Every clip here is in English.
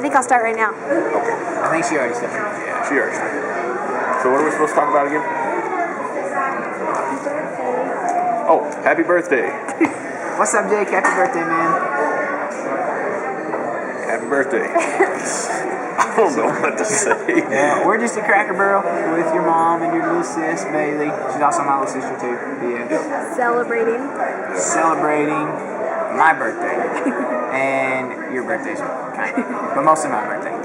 think I'll start right now. Okay. I think she already started. Yeah, she already started. So what are we supposed to talk about again? Oh, happy birthday. What's up, Jake? Happy birthday, man. Happy birthday. I don't know what to say. Yeah, we're just at Cracker Barrel with your mom and your little sis, Bailey. She's also my little sister, too. Yeah. Celebrating My birthday. And your birthday's kind of. But mostly my birthday.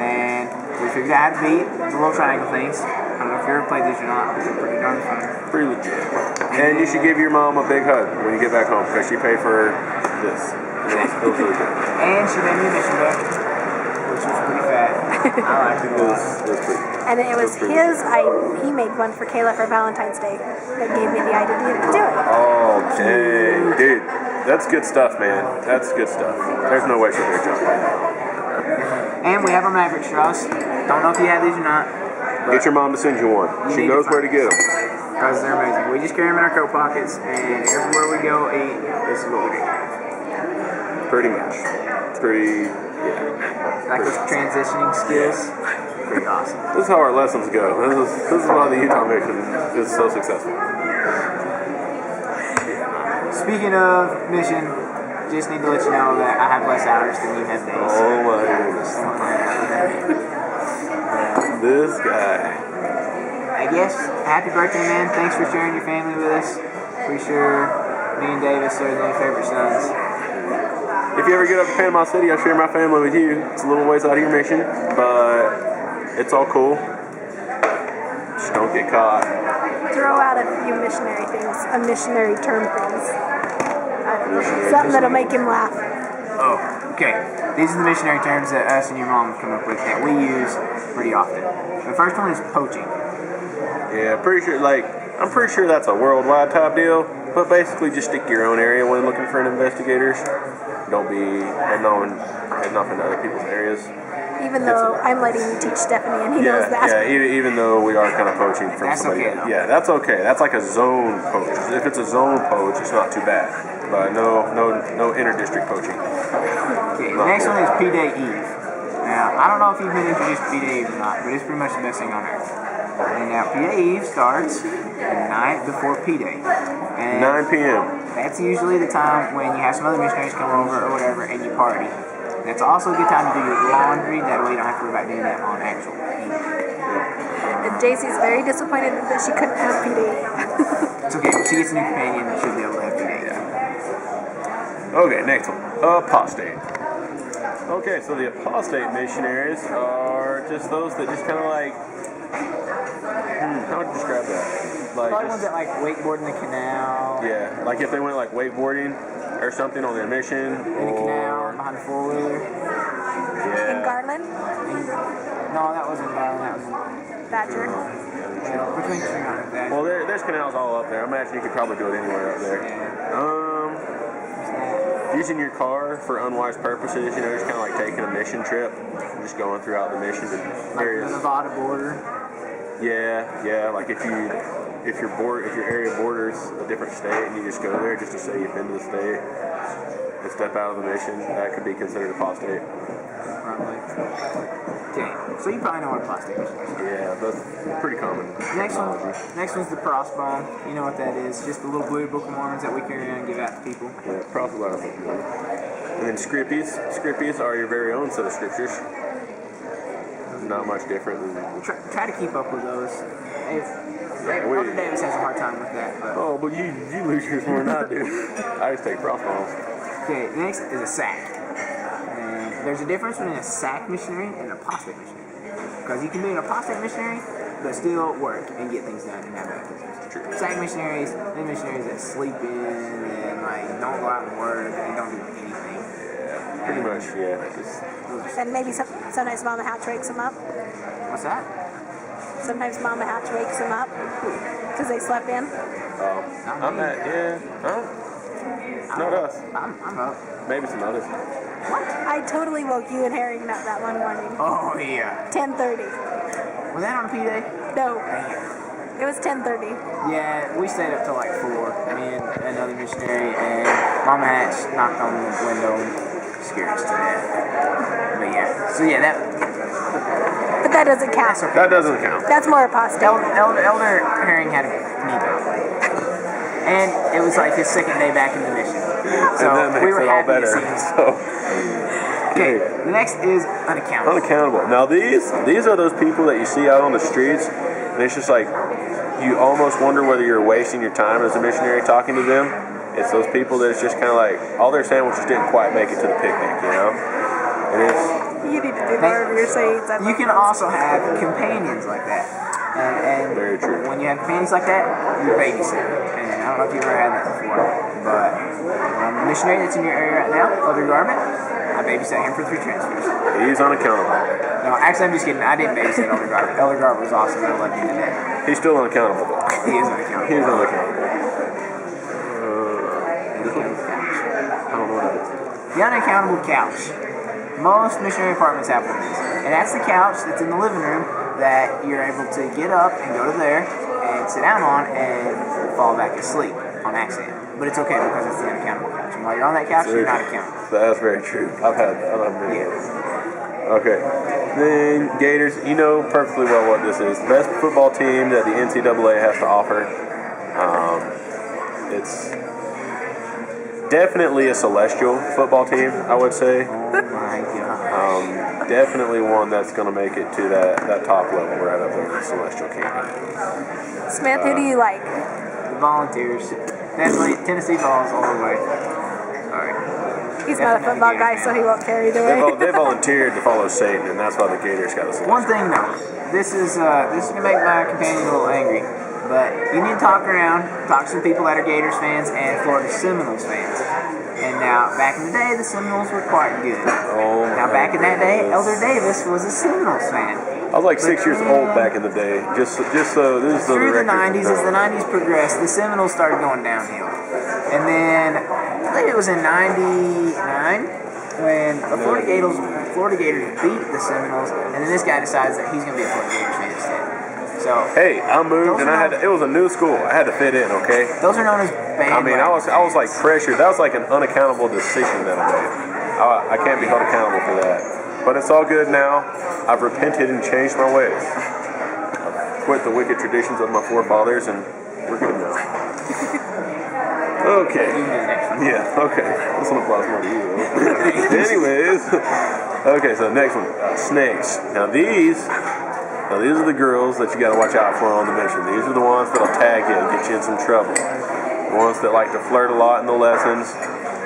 And we figured out how to beat the little triangle things. I don't know if you ever played these or not, but they're pretty darn fun. Pretty legit. And you should give your mom a big hug when you get back home because she paid for this. It was really good. And she made me a mission book, which was pretty fat. I liked it a lot. And it was he made one for Kayla for Valentine's Day that gave me the idea to do it. Oh, dang. Dude, that's good stuff, man. That's good stuff. There's no way she'll do a job. And we have our Maverick straws. Don't know if you have these or not. Get your mom to send you one. She knows where to get them. Because they're amazing. We just carry them in our coat pockets, and everywhere we go eat, this is what we do. Pretty much. Like with transitioning skills, pretty awesome. This is how our lessons go. This is why the Utah mission is so successful. Speaking of mission, just need to let you know that I have less hours than you have days. Oh my goodness. This guy. I guess, happy birthday, man. Thanks for sharing your family with us. Pretty sure me and Davis are the only favorite sons. If you ever get up to Panama City, I'll share my family with you. It's a little ways out of your mission, but it's all cool. Just don't get caught. Throw out a few missionary things, a missionary term things. I don't know, something that'll make him laugh. Oh, okay. These are the missionary terms that us and your mom have come up with that we use pretty often. The first one is poaching. Yeah, I'm pretty sure that's a worldwide type deal, but basically just stick to your own area when looking for investigators. Don't be heading off into other people's areas. Even though I'm letting you teach Stephanie and he knows that. Yeah, even though we are kind of poaching from somebody. Okay, though. Yeah, that's okay. That's like a zone poach. If it's a zone poach, it's not too bad. But no inter-district poaching. Okay, the next one is P-Day Eve. Now, I don't know if you've been introduced to P-Day Eve or not, but it's pretty much the best thing on earth. And now, P-Day Eve starts the night before P-Day. 9 p.m. That's usually the time when you have some other missionaries come over or whatever and you party. That's also a good time to do your laundry. That way you don't have to worry about doing that on actual Eve. And JC's very disappointed that she couldn't have PD. It's okay. When she gets a new companion, she'll be able to have PD. Okay, next one. Apostate. Okay, so the apostate missionaries are just those that just kind of like... how would you describe that? Probably ones that like wakeboard in the canal. Yeah, like if they went like wakeboarding or something on their mission. In the canal, behind the four-wheeler. Yeah. In Garland? No, that wasn't Garland, that was Badger. between that. Well, there's canals all up there. I imagine you could probably do it anywhere up there. Using your car for unwise purposes, just kind of like taking a mission trip, just going throughout the mission to various... Like the Nevada border. Yeah, like if your area borders a different state and you just go there just to say you've been to the state and step out of the mission, that could be considered apostate. Probably. Okay, so you probably know what apostate is. Yeah, that's pretty common. Next one's the prosbomb. You know what that is? Just the little blue Book of Mormons that we carry around and give out to people. Yeah, proselyte. And then scrippies. Scrippies are your very own set of scriptures. Not much different than... Try to keep up with those. Brother Davis has a hard time with that. But. Oh, but you lose yours more than I do. I just take crossbows. Okay, next is a sack. And there's a difference between a sack missionary and an apostate missionary. Because you can be an apostate missionary, but still work and get things done and have baptisms. True. Sack missionaries, they're missionaries that sleep in and don't go out and work and don't do anything. Yeah, pretty much, yeah. And maybe sometimes Mama Hatch wakes them up. What's that? Sometimes Mama Hatch wakes them up because they slept in. Not us. I'm up. Maybe some others. What? I totally woke you and Harry up that one morning. Oh, yeah. 10:30. Was that on a P-Day? No. Damn. It was 10:30. Yeah, we stayed up till like 4. Me and another missionary, and Mama Hatch knocked on the window and scared us to death. But yeah, So yeah, But that doesn't count. that's okay. That doesn't count. That's more apostate. Elder Herring had a knee problem. And it was like his second day back in the mission. So and that makes we were it all happy to better. see him. So, Okay, the next is unaccountable. unaccountable. Now these are those people that you see out on the streets, and it's just like you almost wonder whether you're wasting your time as a missionary talking to them. It's those people that it's just kind of like all their sandwiches didn't quite make it to the picnic, you know. And it's You need to do more of your sayings. You can also have companions like that. And Very true. when you have companions like that, you're babysitter. And I don't know if you've ever had that before, but the missionary that's in your area right now, Elder Garment, I babysat him for 3 transfers. he's unaccountable. No, actually, I'm just kidding. I didn't babysit Elder Garment. Elder Garment was awesome. I loved him to death. He's still unaccountable though. He is unaccountable. He's unaccountable. I don't know what it is. The unaccountable couch. Most missionary apartments have one of these. And that's the couch that's in the living room that you're able to get up and go to there and sit down on and fall back asleep on accident. But it's okay because it's the unaccountable couch. And while you're on that couch, you're not accountable. That's very true. I've been Yeah. Okay. Then Gators, you know perfectly well what this is. Best football team that the NCAA has to offer. It's definitely a celestial football team, I would say. Oh my God. Definitely one that's going to make it to that top level right up there in the celestial kingdom. Smith, who do you like? The Volunteers. Definitely Tennessee Vols all the way. Sorry. He's not a football guy, so he won't care either way. They volunteered to follow Satan, and that's why the Gators got us. One thing though, this is gonna make my companion a little angry, but you need to talk around, talk to some people that are Gators fans and Florida Seminoles fans. And now, back in the day, the Seminoles were quite good. Oh, Now, back in that day, Elder Davis was a Seminoles fan. I was like 6 years old back in the day. Just so this is Through the record. 90s, as the 90s progressed, the Seminoles started going downhill. And then, I believe it was in 99 when the Florida Gators beat the Seminoles, and then this guy decides that he's going to be a Florida Gators fan instead. So, Hey, I moved and it was a new school. I had to fit in, okay? those are known as bandwagon. I mean, I was like pressured. That was like an unaccountable decision that I made. I can't be held accountable for that. But it's all good now. I've repented and changed my ways. I've quit the wicked traditions of my forefathers, and we're good now. Okay. Yeah, okay. This one applies more to you. Anyways. Okay, so next one. Snakes. Now these are the girls that you got to watch out for on the mission. These are the ones that'll tag you and get you in some trouble. The ones that like to flirt a lot in the lessons,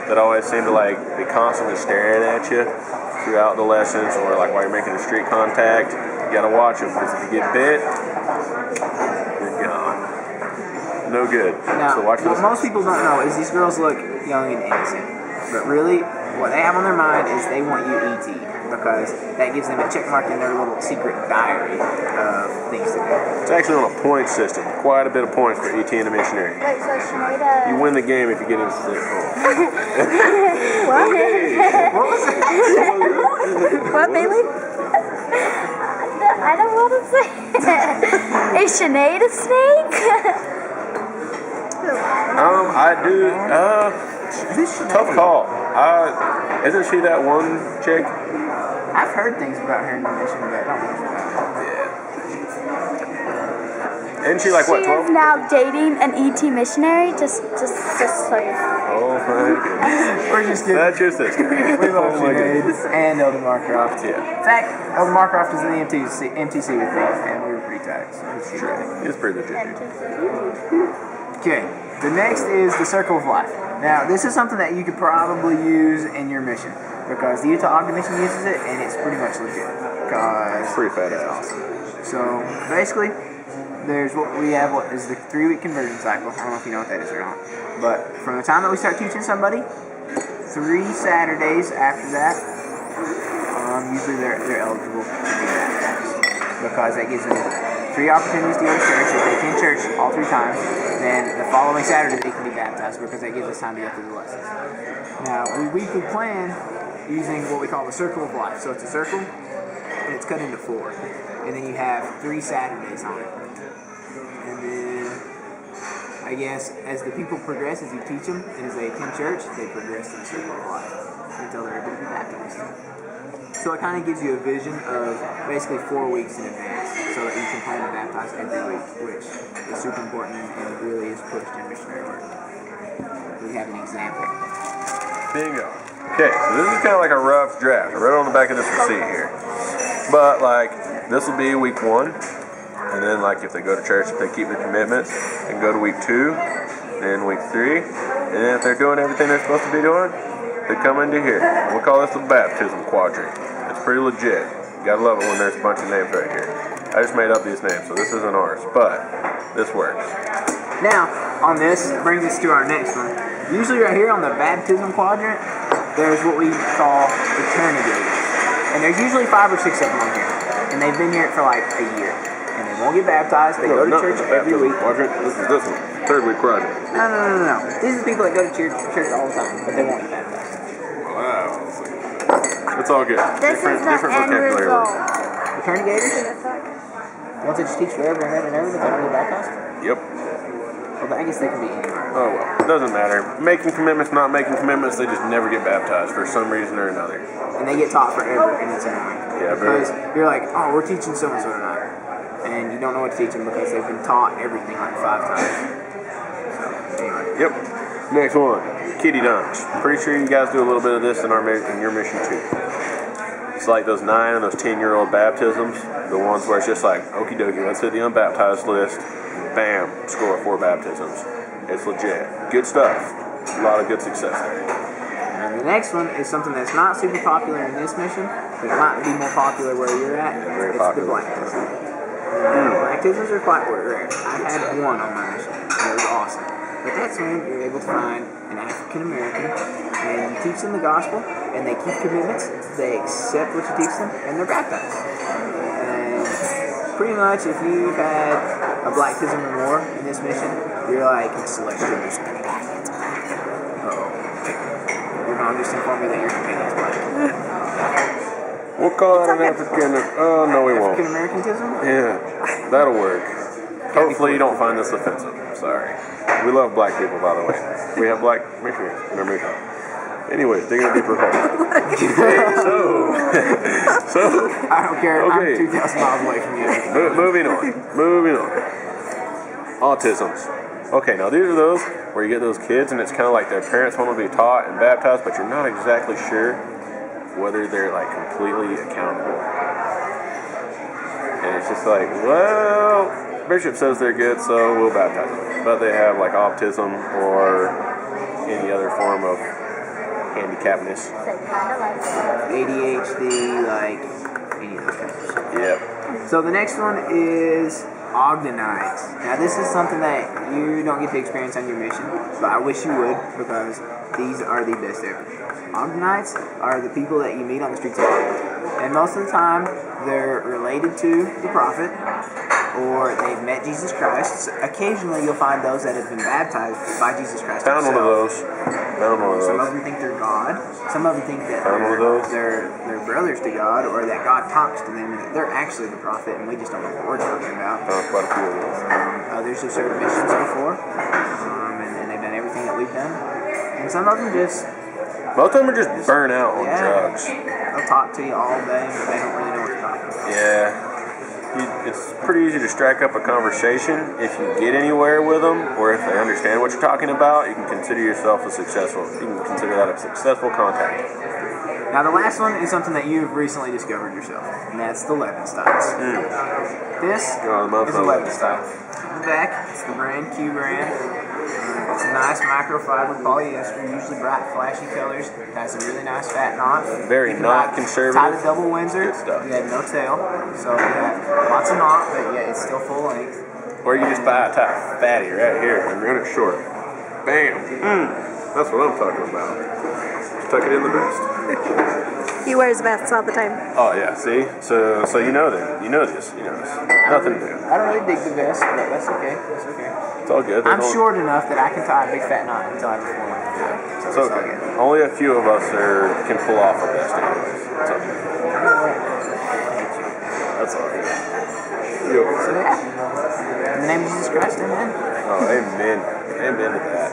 that always seem to like be constantly staring at you throughout the lessons, or like while you're making a street contact. You got to watch them, because if you get bit, you're gone. No good. Now, So watch what this. most people don't know is these girls look young and innocent. But really, what they have on their mind is they want you ET, because that gives them a check mark in their little secret diary of things to do. It's actually on a point system. Quite a bit of points for ET and a missionary. Wait, so Sinead, You win the game if you get into the hole. What? What was it? What, Bailey? I don't want to say it. Is Sinead a snake? I do. Tough call. Isn't she that one chick? I've heard things about her in the mission, but I don't know about Isn't she like She what, is 12? now dating an ET missionary. Just so you know. Oh my goodness. We're just kidding. That's your sister. We love Oh my goodness. Sinead and Elder Marcroft. Yeah. In fact, Elder Marcroft was in the MTC with me, and we were pretty tight. So it's true. He's pretty legit. Okay, the next is the Circle of Life. Now, this is something that you could probably use in your mission, because the Utah Ogden Mission uses it, and it's pretty much legit. Because Pretty fat ass. So basically, there's what we have, what is the 3-week conversion cycle. I don't know if you know what that is or not. But from the time that we start teaching somebody, 3 Saturdays after that, usually they're eligible to be baptized. Because that gives them 3 opportunities to go to church. If they attend church all 3 times, then the following Saturday they can be baptized, because that gives us time to go through the lessons. Now, we weekly plan using what we call the Circle of Life. So it's a circle, and it's cut into 4. And then you have 3 Saturdays on it. And then, I guess, as the people progress, as you teach them, and as they attend church, they progress to the Circle of Life until they're able to be baptized. So So it kind of gives you a vision of basically 4 weeks in advance, so that you can plan to baptize every week, which is super important and really is pushed in missionary work. We have an example. Bingo. Okay, so this is kind of like a rough draft. I wrote it on the back of this receipt here. But like, this will be week 1. And then like if they go to church, if they keep their commitments, and go to week 2, then week 3. And then if they're doing everything they're supposed to be doing, they come into here. We'll call this the baptism quadrant. It's pretty legit. You gotta love it when there's a bunch of names right here. I just made up these names, so this isn't ours, but this works. Now, on this, brings us to our next one. Usually right here on the baptism quadrant, there's what we call fraternigators. And there's usually 5 or 6 of them on here. And they've been here for like a year. And they won't get baptized. They go to church every week. Quadrant. This is this one. Third week quadrant. No. These are the people that go to church all the time, but they won't get baptized. Wow. It's all good. This is the end result. Fraternigators? Ones that just teach forever and ever and ever, but they don't get baptized? Yep. Well, I guess they can be anywhere. Oh well. It doesn't matter. Making commitments, not making commitments, they just never get baptized for some reason or another. And they get taught forever, and it's annoying. Yeah, because you're like, oh, we're teaching so-and-so tonight. And you don't know what to teach them because they've been taught everything like 5 times. So, anyway. Yep. Next one. Kitty dunks. Pretty sure you guys do a little bit of this in your mission too. It's like those 9 and those 10-year-old baptisms. The ones where it's just like, okie dokie, let's hit the unbaptized list. Bam, score 4 baptisms. It's legit. Good stuff. A lot of good success there. And the next one is something that's not super popular in this mission, but it might be more popular where you're at. Yeah, very it's popular. the baptism. Baptisms are quite rare. I had one on my mission. It was awesome. But that's when you're able to find an African American and you teach them the gospel and they keep commitments, they accept what you teach them, and they're baptized. And pretty much if you've had a baptism or more in this mission, you're like a celestial missionary. Uh-oh. Your mom just informed me that your companion's black. We'll call that an African. Oh, no, we won't. African Americanism? Yeah, that'll work. Hopefully, you don't find this offensive. Sorry. We love black people, by the way. We have black missionaries in our mission. Anyways, digging a deeper hole. Okay, so. I don't care. Okay. I'm 2,000 miles away from you. Moving on. Autisms. Okay, now these are those where you get those kids and it's kind of like their parents want to be taught and baptized, but you're not exactly sure whether they're like completely accountable. And it's just like, well, Bishop says they're good, so we'll baptize them. But they have like autism or any other form of handicapness. ADHD, like any of those types. Yep. So the next one is Ogdenites. Now this is something that you don't get to experience on your mission, but I wish you would because these are the best ever. Ogdenites are the people that you meet on the streets of Ogden. And most of the time, they're related to the prophet or they've met Jesus Christ. So occasionally you'll find those that have been baptized by Jesus Christ Found one of those. Some of them think they're God. Some of them think that they're brothers to God, or that God talks to them and that they're actually the prophet and we just don't know what we're talking about. Found quite a few of those. Others have served missions before, and they've done everything that we've done. And some of them just... Most of them are just burnt out on drugs. They'll talk to you all day, but they don't really know what they're talking about. Yeah. It's pretty easy to strike up a conversation if you get anywhere with them, or if they understand what you're talking about. You can consider yourself a successful. You can consider that a successful contact. Now the last one is something that you've recently discovered yourself, and that's the Levensteins. This is a Levenstein. In the back, it's the brand Q brand. It's a nice microfiber polyester, usually bright, flashy colors. It has a really nice fat knot. Very not conservative. Tie the double Windsor. Good stuff. You have no tail, so you have lots of knot, but yeah, it's still full length. Or you can just buy a tight fatty right here and run it short. Bam. That's what I'm talking about. Just tuck it in the vest. He wears vests all the time. Oh yeah, see? So you know that. You know this. Nothing new. I don't really dig the vest, but that's okay. That's okay. It's all good. I'm short enough that I can tie a big fat knot until I perform. Yeah, it's okay. Only a few of us can pull off a vest anyways. It's okay. That's all good. So yeah. In the name of Jesus Christ, amen. Oh, amen. Amen to that.